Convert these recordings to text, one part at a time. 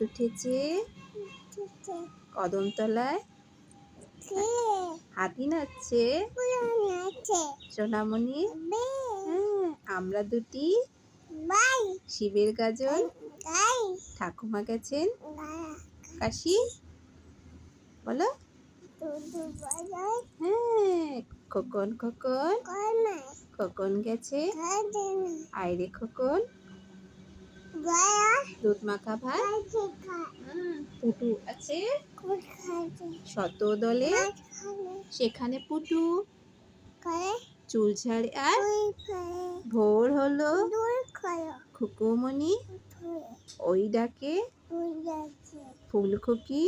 উঠেছে কদমতলায়, হাতি নাচছে সোনামণি। হ্যাঁ, আমরা দুটি শিবের গাজন। ঠাকুমা গেছেন কাশি। বলো হ্যাঁ, খোকন খোকন খোকন গেছে। আইরে খোকন, দুধ মাখা ভাত। পুটু আছে শত দলে, সেখানে পুটু চুল ছাড়ে। আর ভোর হলো খুকুমণি ওই ডাকে ফুলখুকি।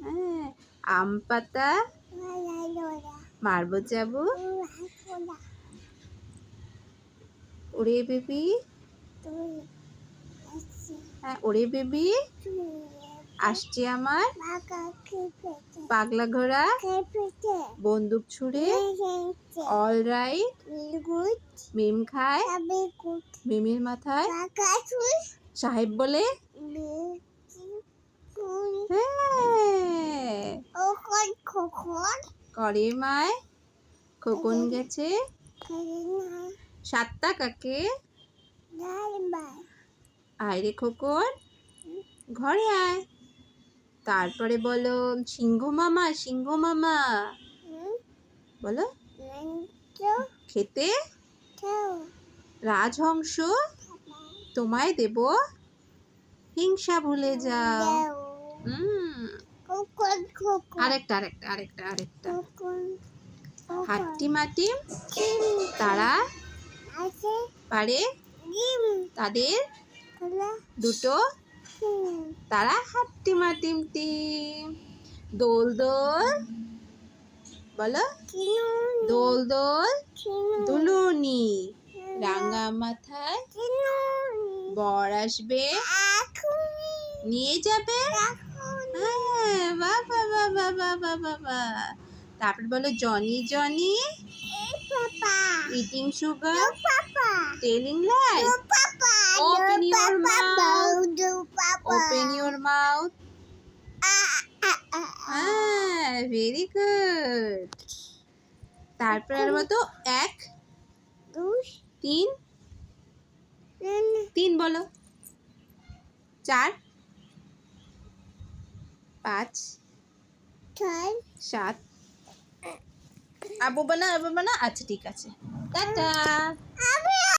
হ্যাঁ, আম পাতা মারবো যাবো। ওরে বেবি, হ্যাঁ ওরে বেবি আসছে আমার পাগলা ঘোড়া, বন্দুক ছুড়ে। অল রাইট, মিম খায় মিমির মাথায় সাহেব বলে। হ্যাঁ, করে মায় খোকন গেছে। সাতটা কাকে আয়রে খোকন ঘরে আয়। তারপরে বলো সিংহ মামা, সিংহ মামা বলো খেতে রাজহংস তোমায় দেব, হিংসা ভুলে যাও। আরেকটা আরেকটা আরেকটা আরেকটা হাট্টি মাটি তারা পারে তাদের দুটো তারা হাট্টি মাটিম টিম। দোল দোল বলো দোল দোল দুলুনি, রাঙা মাথায় বর আসবে নিয়ে যাবে। হ্যাঁ, বাবা বাবা বাবা বাবা। তারপর বলো Johnny Johnny eating sugar telling lines, open your mouth, open your mouth. হ্যাঁ, ভেরি গুড। তারপর আর মতো 1 2 3 3 বলো, 4 5 6 7। আবু বানা আচ্ছা ঠিক আছে, টাটা।